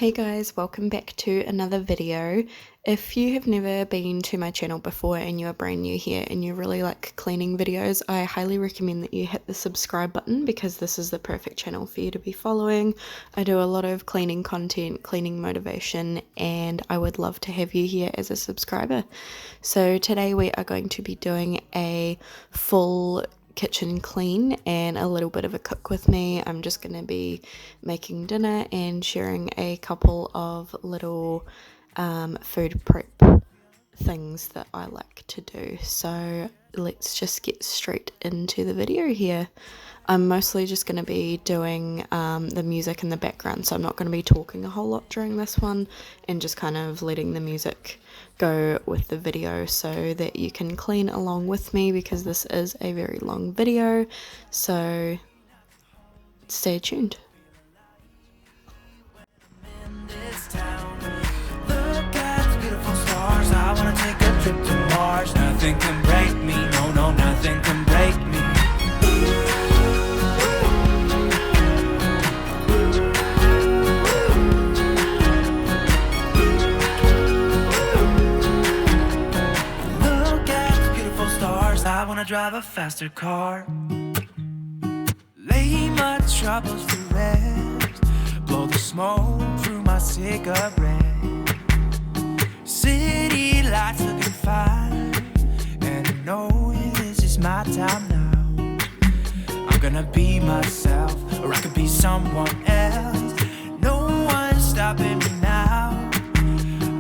Hey guys, welcome back to another video. If you have never been to my channel before and you are brand new here and you really like cleaning videos, I highly recommend that you hit the subscribe button because this is the perfect channel for you to be following. I do a lot of cleaning content, cleaning motivation, and I would love to have you here as a subscriber. So today we are going to be doing a full kitchen clean and a little bit of a cook with me. I'm just going to be making dinner and sharing a couple of little food prep things that I like to do. So let's just get straight into the video here. I'm mostly just going to be doing the music in the background, so I'm not going to be talking a whole lot during this one and just kind of letting the music go with the video so that you can clean along with me because this is a very long video, so stay tuned. I wanna take a trip to Mars. Nothing can break me, no, nothing can break me. Look at the beautiful stars. I wanna drive a faster car. Lay my troubles to rest. Blow the smoke through my cigarette. City lights looking fine, and I know this is my time now. I'm gonna be myself, or I could be someone else. No one's stopping me now.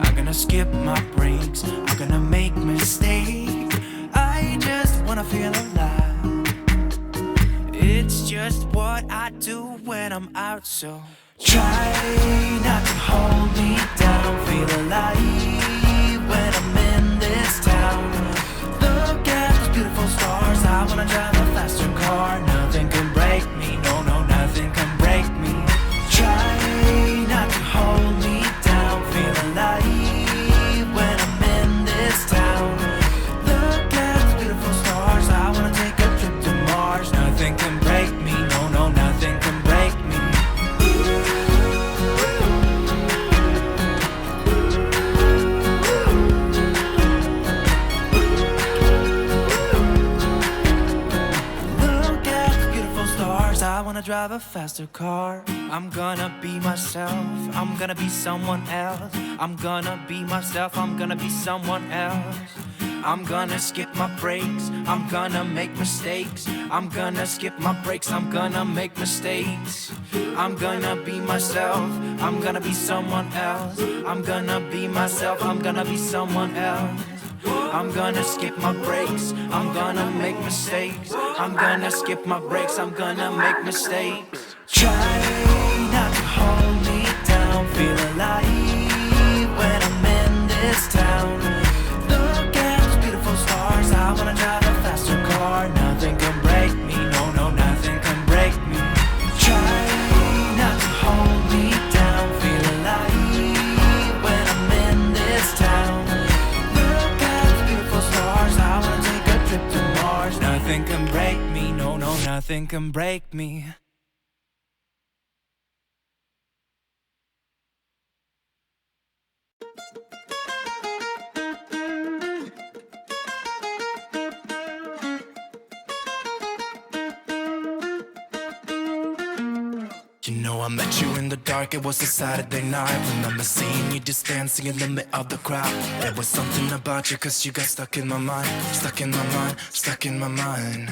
I'm gonna skip my breaks, I'm gonna make mistakes. I just wanna feel alive. It's just what I do when I'm out, so try not to hold me down. Feel alive when I'm in this town. Look at those beautiful stars. I wanna drive a faster car. Nothing can break me, no, nothing can break me. Try not to hold me down. Feel alive when I'm in this town. Look at those beautiful stars. I wanna take a trip to Mars. Nothing can break me, no, nothing can break me. I wanna drive a faster car. I'm gonna be myself. I'm gonna be someone else. I'm gonna be myself. I'm gonna be someone else. I'm gonna skip my breaks. I'm gonna make mistakes. I'm gonna skip my breaks. I'm gonna make mistakes. I'm gonna be myself. I'm gonna be someone else. I'm gonna be myself. I'm gonna be someone else. I'm gonna skip my breaks. I'm gonna make mistakes. I'm gonna skip my breaks. I'm gonna make mistakes. Try not to hold me down. Feel alive when I'm in this town. Look at those beautiful stars. I wanna drive a faster car. Nothing can break me, no, nothing can break me. Try not to hold me down. Feel alive when I'm in this town. I wanna take a trip to Mars. Nothing can break me, no, nothing can break me. You know I met you in the dark, it was a Saturday night. Remember seeing you just dancing in the middle of the crowd. There was something about you, cause you got stuck in my mind. Stuck in my mind, stuck in my mind.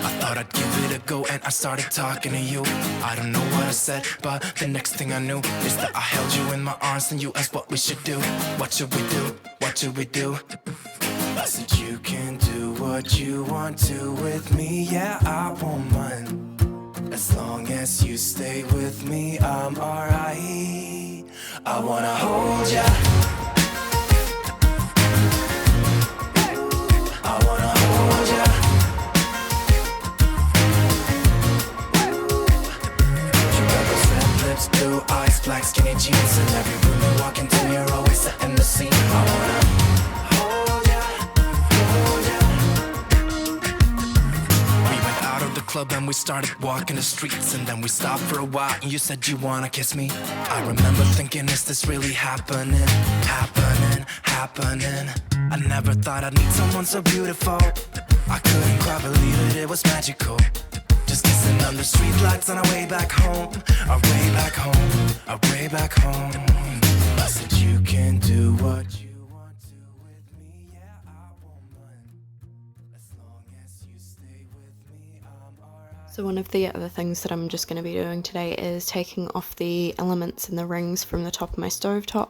I thought I'd give it a go and I started talking to you. I don't know what I said, but the next thing I knew is that I held you in my arms and you asked what we should do. What should we do? What should we do? I said you can do what you want to with me. Yeah, I won't mind. As long as you stay with me, I'm alright. I wanna hold ya. I wanna hold ya. You got those red lips, blue eyes, black skinny jeans. In every room you walk into, you're always setting the scene. I wanna hold ya, hold ya. We went out of the club and we started walking the streets, and then we stopped for a while and you said you wanna kiss me. I remember thinking, is this really happening? Happening. I never thought I'd meet someone so beautiful. I couldn't quite believe it, it was magical. Just kissing under streetlights on our way back home. Our way back home, our way back home. I said you can do what you want to with me. Yeah, I won't mind. As long as you stay with me, I'm alright. So one of the other things that I'm just going to be doing today is taking off the elements and the rings from the top of my stovetop.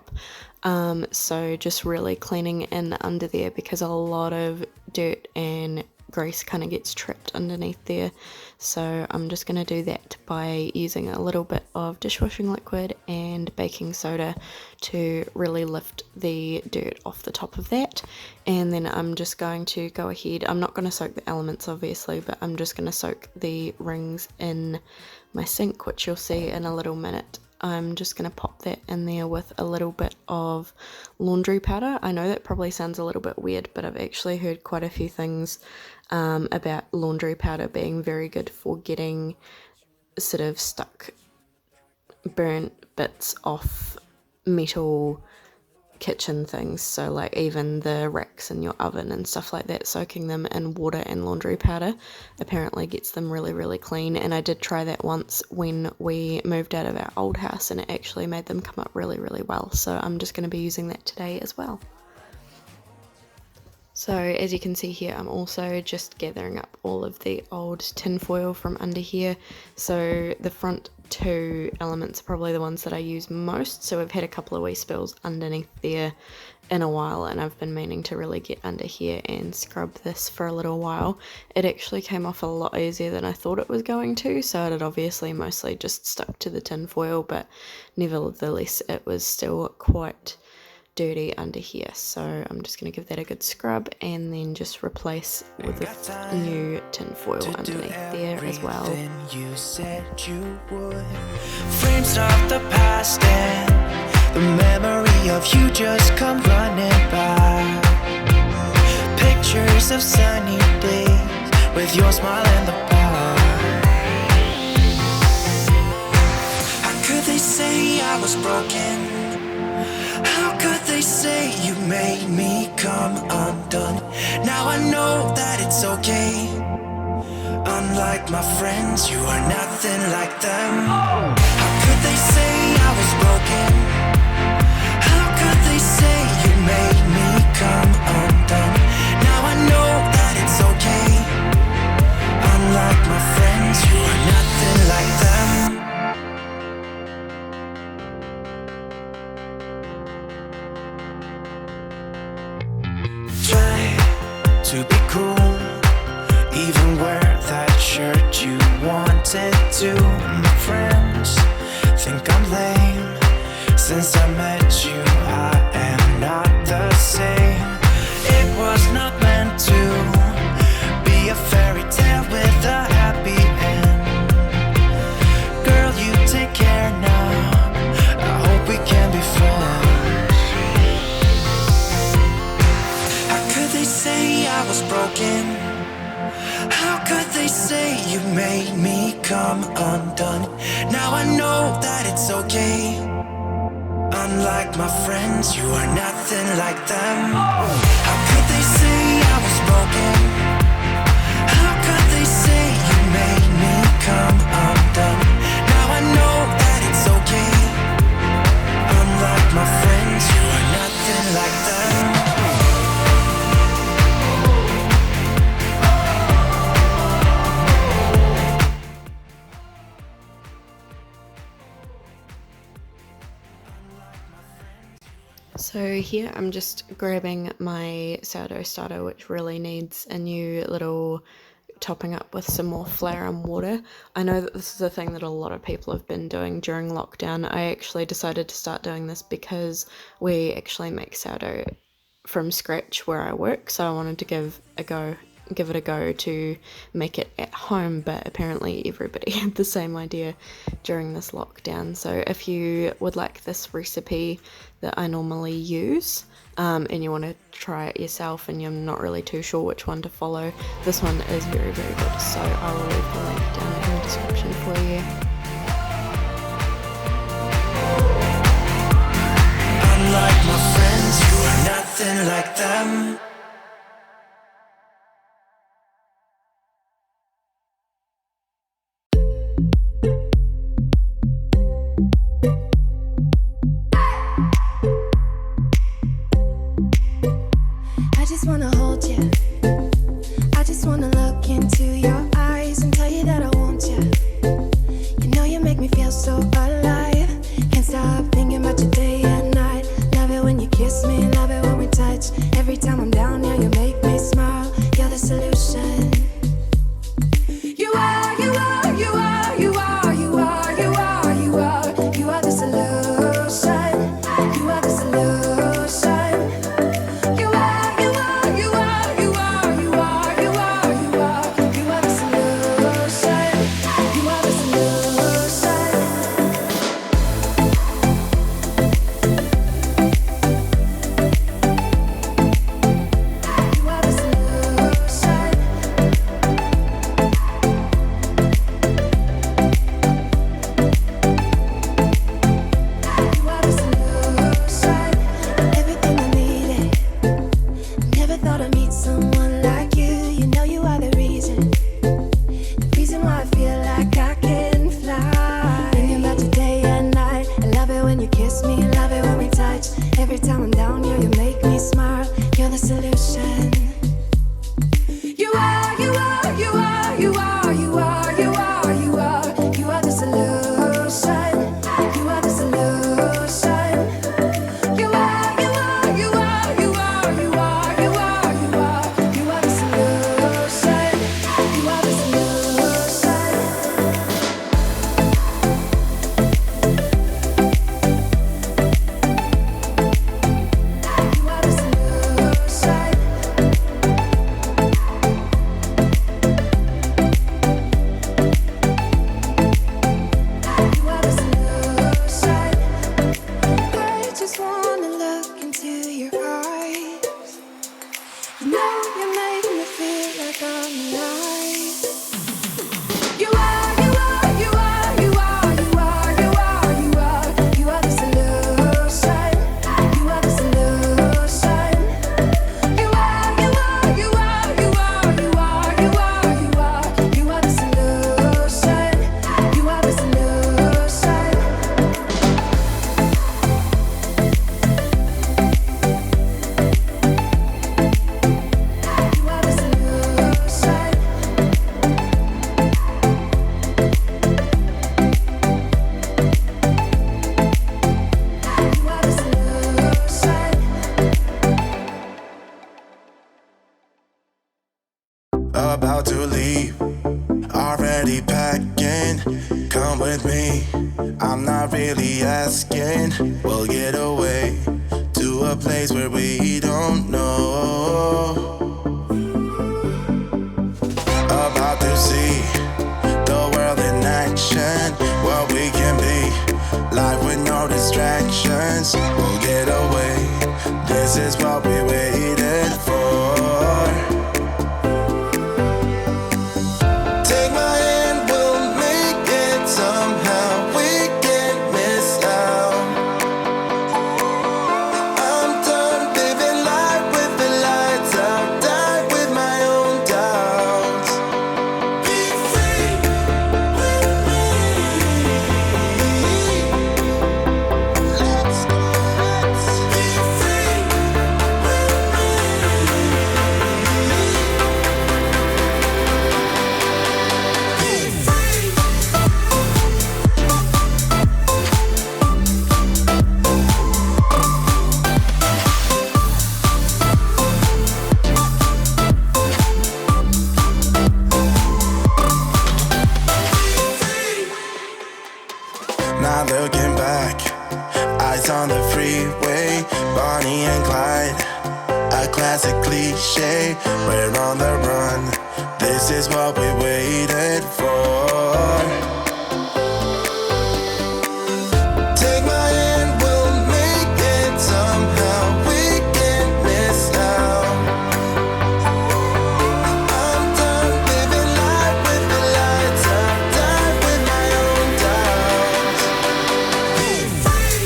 So just really cleaning in under there, because a lot of dirt and grease kind of gets trapped underneath there. So I'm just going to do that by using a little bit of dishwashing liquid and baking soda to really lift the dirt off the top of that. And then I'm just going to go ahead, I'm not going to soak the elements obviously, but I'm just going to soak the rings in my sink, which you'll see in a little minute. I'm just going to pop that in there with a little bit of laundry powder. I know that probably sounds a little bit weird, but I've actually heard quite a few things about laundry powder being very good for getting sort of stuck, burnt bits off metal kitchen things, so like even the racks in your oven and stuff like that, soaking them in water and laundry powder apparently gets them really clean. And I did try that once when we moved out of our old house, and it actually made them come up really well. So I'm just going to be using that today as well. So as you can see here, I'm also just gathering up all of the old tin foil from under here. So the front two elements are probably the ones that I use most. So we've had a couple of wee spills underneath there in a while, and I've been meaning to really get under here and scrub this for a little while. It actually came off a lot easier than I thought it was going to, so it had obviously mostly just stuck to the tin foil, but nevertheless it was still quite dirty under here. So I'm just going to give that a good scrub and then just replace with a new tin foil underneath there as well. You said you would. Frames of the past and the memory of you just come running by. Pictures of sunny days with your smile in the bar. How could they say I was broken? How could they say you made me come undone? Now I know that it's okay. Unlike my friends, you are nothing like them. How could they say I was broken? How could they say you made me come undone? Now I know that it's okay. Unlike my friends, you are nothing like them. To be cool, even wear that shirt you wanted to. My friends think I'm lame. Since I met you, I am not the same. It was not meant to be a fairy tale with a happy end. Girl, you take care now. I hope we can be friends. They say I was broken. How could they say you made me come undone? Now I know that it's okay. Unlike my friends, you are nothing like them. How could they say I was broken? How could they say you made me come undone? Now I know that it's okay. Unlike my friends, you are nothing like them. So here I'm just grabbing my sourdough starter, which really needs a new little topping up with some more flour and water. I know that this is a thing that a lot of people have been doing during lockdown. I actually decided to start doing this because we actually make sourdough from scratch where I work, so I wanted to give a go give it a go to make it at home, but apparently everybody had the same idea during this lockdown. So if you would like this recipe that I normally use, and you want to try it yourself and you're not really too sure which one to follow, this one is very, very good. So I will leave the link down in the description for you. Unlike my friends, you are nothing like them. I just wanna hold you. I just wanna look into your eyes and tell you that I want you. You know you make me feel so alive. Can't stop thinking about you day and night. Love it when you kiss me, love it when we touch. Every time I'm down here, you make me smile. You're the solution. You are, you are, you are, you are, you are, you are, you are. You are the solution. You are the solution. You are, you are, you are, you are, you are, you are, you are. You are the solution. You are the solution. You are the solution. You are the solution. Everything I needed. Never thought I'd meet someone like you. You know you are the reason why I feel like I can fly. Thinking about you day and night. I love it when you kiss me, love it when we touch. Every time I'm down here, you make me smile. You're the solution. You are, you are, you are, you are, you are, you are, you are. You are the solution. You are the solution. You are, you are, you are, you are, you are, you are, you are. You are the solution. You are the solution. You are the solution. You are the solution. I just wanna look into your eyes. You know you make me feel like I'm alive. You are, you are, you are, you are, you are, you are, you are. You are the solution. You are the solution. You are, you are, you are, you are, you are, you are, you are. You are the solution. You are the solution. You are the solution. You are the solution. About to leave, already packing. Come with me, I'm not really asking. We'll get away to a place where we don't know. About to see the world in action, what we can be, life with no distractions. We'll get away, this is what we waited for. Take my hand, we'll make it somehow. We can't miss out. I'm done living life with the lights out. Die with my own doubts. Be free with me. Let's go. Let's be free with me. Be free. Not looking back, eyes on the freeway, Bonnie and Clyde. a classic cliche. We're on the run. This is what we waited for. Take my hand, we'll make it somehow. We can't miss now. I'm done living life with the lights. I'm done with my own doubts. Be free.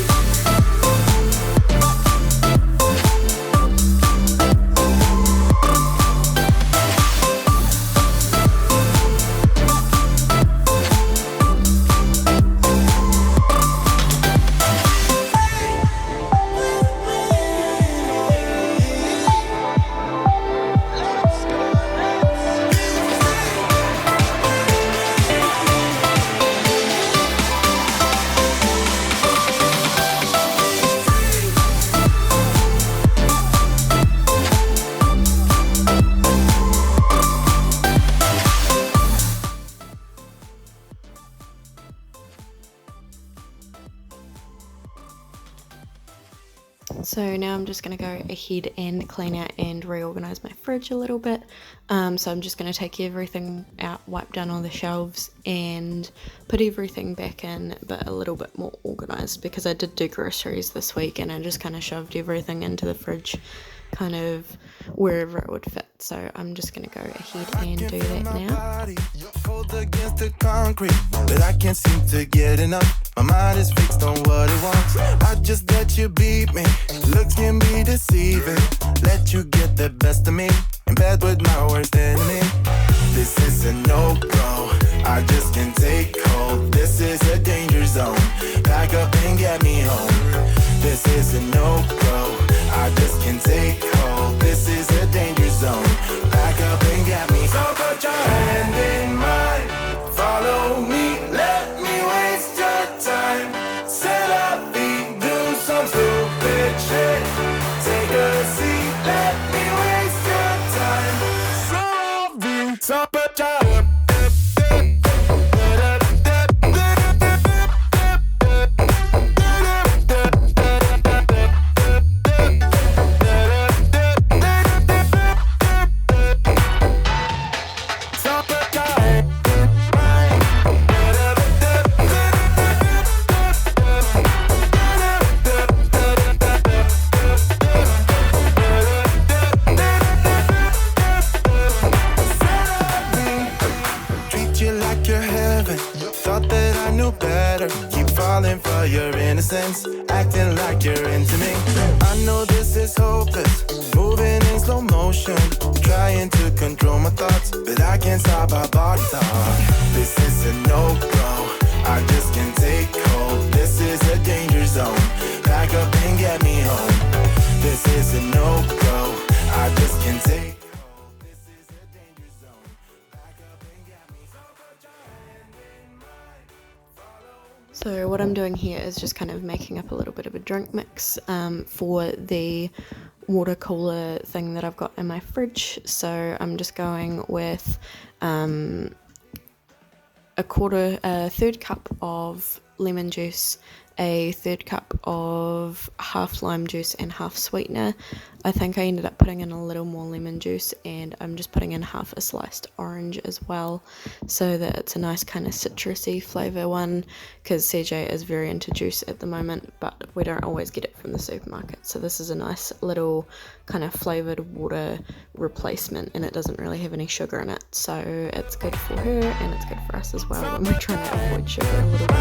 So now I'm just going to go ahead and clean out and reorganize my fridge a little bit. So I'm just going to take everything out, wipe down all the shelves and put everything back in, but a little bit more organized because I did do groceries this week and I just kind of shoved everything into the fridge kind of wherever it would fit. So I'm just going to go ahead and do that now. You're cold against the concrete, but I can't seem to get enough. My mind is fixed on what it wants. I just let you beat me. Looks can be deceiving. Let you get the best of me. In bed with my worst enemy. This is a no-go. I just can't take hold. This is a danger zone. Back up and get me home. This is a no-go. I just can't take hold. This is a danger zone. Back up and get me. So put your hand in mine. Follow me. Let me waste your time. Set up feet. Do some stupid shit. Take a seat. Let me waste your time. So put your acting like you're into me. I know this is hopeless. Moving in slow motion. Trying to control my thoughts, but I can't stop our body talk. This is a no-go. I just can't take hold. This is a danger zone. Back up and get me home. This is a no-go. I just can't take hold. This is a danger zone. Back up and get me home. So what I'm doing here is just kind of making up a little bit of a drink mix for the water cooler thing that I've got in my fridge. So I'm just going with a third cup of lemon juice, a third cup of half lime juice and half sweetener. I think I ended up putting in a little more lemon juice, and I'm just putting in half a sliced orange as well, so that it's a nice kind of citrusy flavour one, because CJ is very into juice at the moment, but we don't always get it from the supermarket. So this is a nice little kind of flavoured water replacement, and it doesn't really have any sugar in it, so it's good for her and it's good for us as well when we're trying to avoid sugar a little bit.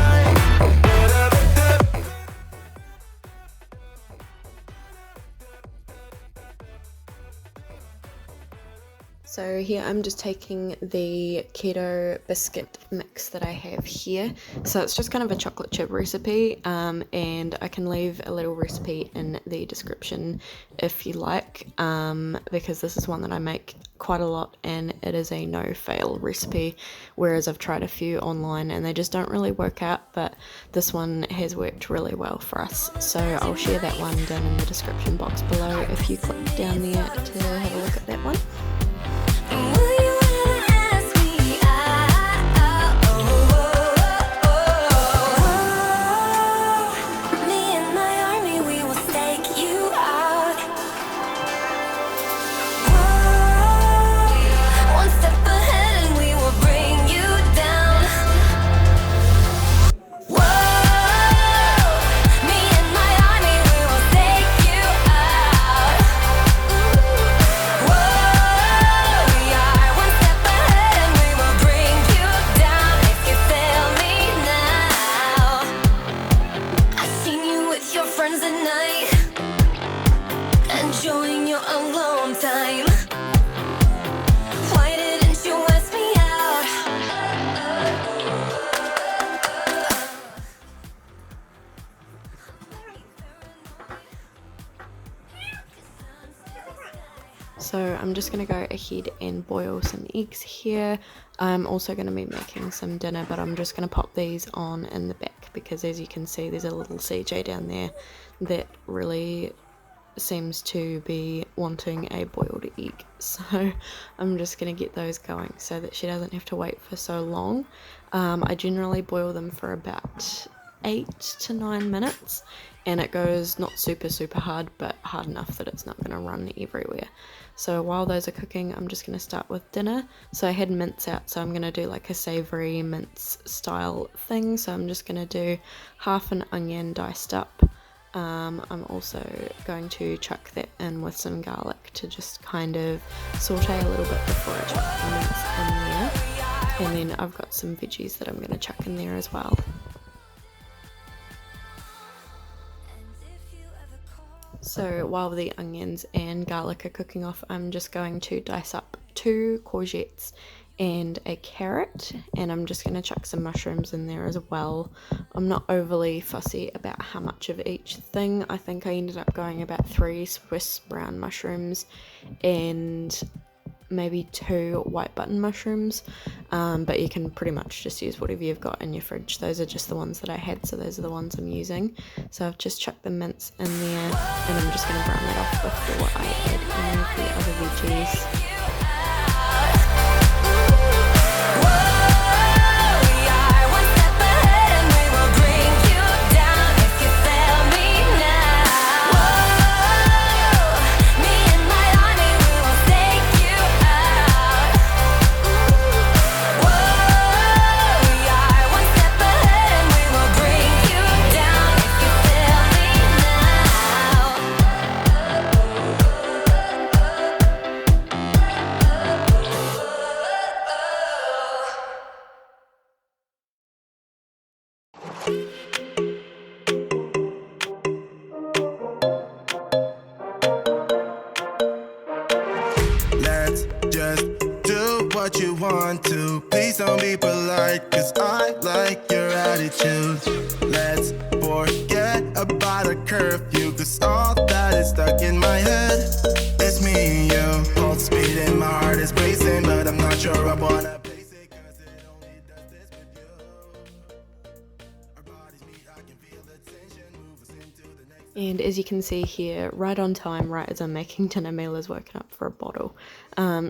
So here I'm just taking the keto biscuit mix that I have here. So it's just kind of a chocolate chip recipe, and I can leave a little recipe in the description if you like, because this is one that I make quite a lot and it is a no-fail recipe, whereas I've tried a few online and they just don't really work out, but this one has worked really well for us. So I'll share that one down in the description box below if you click down there to have a look at that one. ends at night, enjoying your alone time. Why didn't you ask me out? So I'm just going to go ahead and boil some eggs here. I'm also going to be making some dinner, but I'm just going to pop these on in the back because, as you can see, there's a little CJ down there that really seems to be wanting a boiled egg. So I'm just going to get those going so that she doesn't have to wait for so long. I generally boil them for about 8 to 9 minutes, and it goes not super hard, but hard enough that it's not going to run everywhere. So while those are cooking, I'm just going to start with dinner. So I had mince out, so I'm going to do like a savory mince style thing. So I'm just going to do half an onion diced up. I'm also going to chuck that in with some garlic to just kind of saute a little bit before I chuck the mince in there. And then I've got some veggies that I'm going to chuck in there as well. So while the onions and garlic are cooking off, I'm just going to dice up 2 courgettes and a carrot, and I'm just going to chuck some mushrooms in there as well. I'm not overly fussy about how much of each thing. I think I ended up going about 3 Swiss brown mushrooms and maybe 2 white button mushrooms, but you can pretty much just use whatever you've got in your fridge. Those are just the ones that I had, so those are the ones I'm using. So I've just chucked the mince in there, and I'm just going to brown that off before I add any of the other veggies. Let's just do what you want to. Please don't be polite, cause I like your attitude. Let's forget about a curfew, cause all that is stuck in my head. It's me and you, pulse speed and my heart is racing, but I'm not sure I wanna place it, cause it only does this with you. Our bodies meet, I can feel the tension move us into the next. And as you can see here, right on time, right as I'm making dinner, Mila's woken up for a bottle.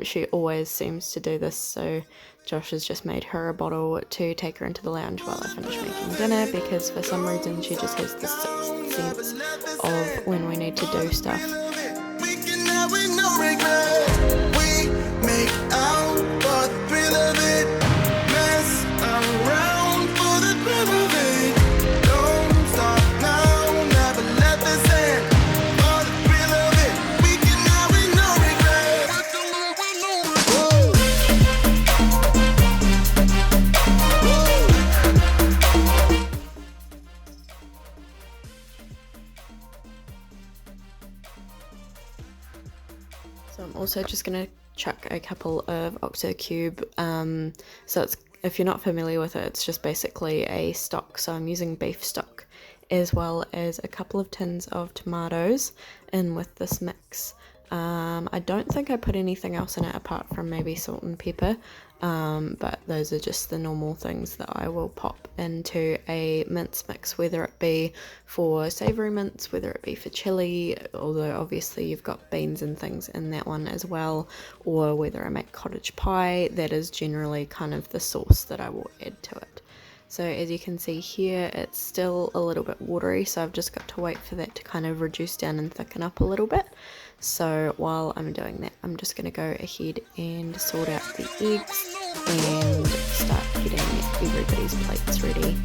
She always seems to do this, so Josh has just made her a bottle to take her into the lounge while I finish making dinner, because for some reason she just has the sixth sense of when we need to do stuff. We can have with no regret. We make out for the thrill of it. Mess around for the thrill of it. Don't stop now, never let this end. For the thrill of it, we can have with no regret. So I'm also just going to chuck a couple of Oxo Cube. So it's, if you're not familiar with it, it's just basically a stock. So I'm using beef stock, as well as a couple of tins of tomatoes in with this mix. I don't think I put anything else in it apart from maybe salt and pepper, but those are just the normal things that I will pop into a mince mix, whether it be for savoury mince, whether it be for chili, although obviously you've got beans and things in that one as well, or whether I make cottage pie. That is generally kind of the sauce that I will add to it. So as you can see here, it's still a little bit watery, so I've just got to wait for that to kind of reduce down and thicken up a little bit. So while I'm doing that, I'm just going to go ahead and sort out the eggs and start getting everybody's plates ready.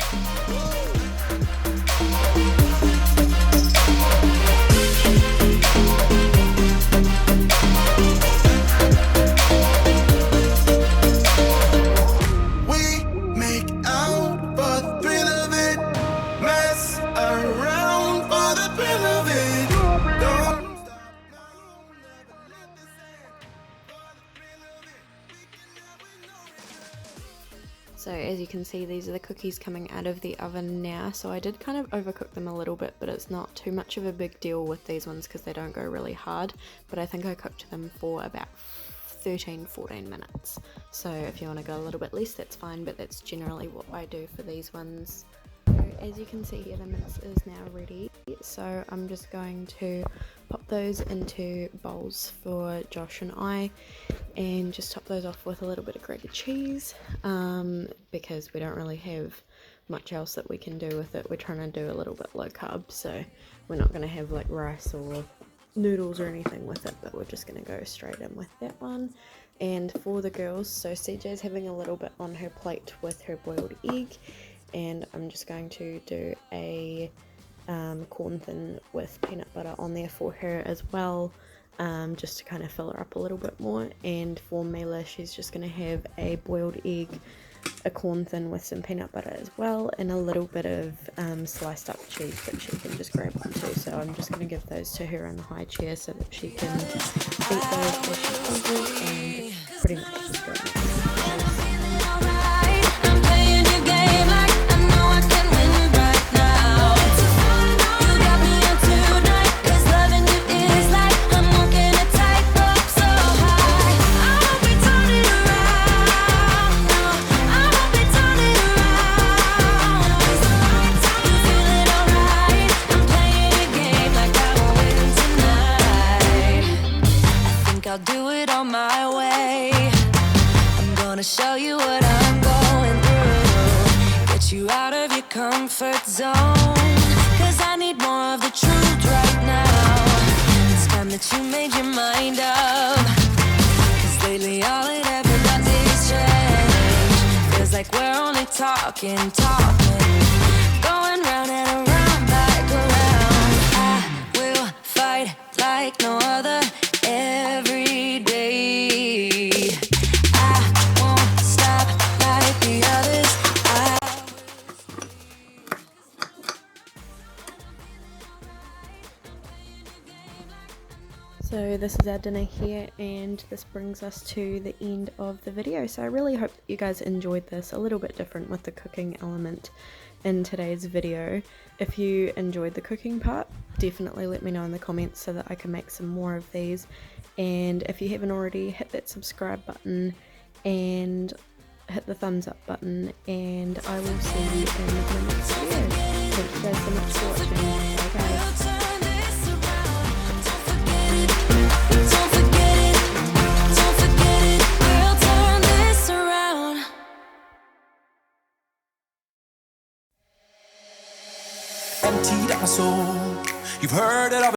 For the thrill of it, mess around for the thrill So as you can see, these are the cookies coming out of the oven now. So I did kind of overcook them a little bit, but it's not too much of a big deal with these ones because they don't go really hard. But I think I cooked them for about 13-14 minutes. So if you want to go a little bit less, that's fine, but that's generally what I do for these ones. So as you can see here, the mince is now ready. So I'm just going to pop those into bowls for Josh and I, and just top those off with a little bit of grated cheese, because we don't really have much else that we can do with it. We're trying to do a little bit low carb, so we're not going to have like rice or noodles or anything with it, but we're just going to go straight in with that one. And for the girls, so CJ's having a little bit on her plate with her boiled egg, and I'm just going to do a corn thin with peanut butter on there for her as well, just to kind of fill her up a little bit more. And for Mila, she's just going to have a boiled egg, a corn thin with some peanut butter as well, and a little bit of sliced up cheese that she can just grab onto. So I'm just going to give those to her in the high chair so that she can eat those as she pleases, and pretty much just go next. I'll do it on my way. I'm gonna show you what I'm going through, get you out of your comfort zone, cause I need more of the truth right now. It's time that you made your mind up, cause lately all it ever does is change. Feels like we're only talking, going round and around, back around. I will fight like no other every day. I won't stop like the others. So this is our dinner here, and this brings us to the end of the video. So I really hope that you guys enjoyed this, a little bit different with the cooking element in today's video. If you enjoyed the cooking part, definitely let me know in the comments so that I can make some more of these. And if you haven't already, hit that subscribe button and hit the thumbs up button, and I will see you in my next video. Thank you guys so much for watching. Bye guys. Emptied out my soul. You've heard it all.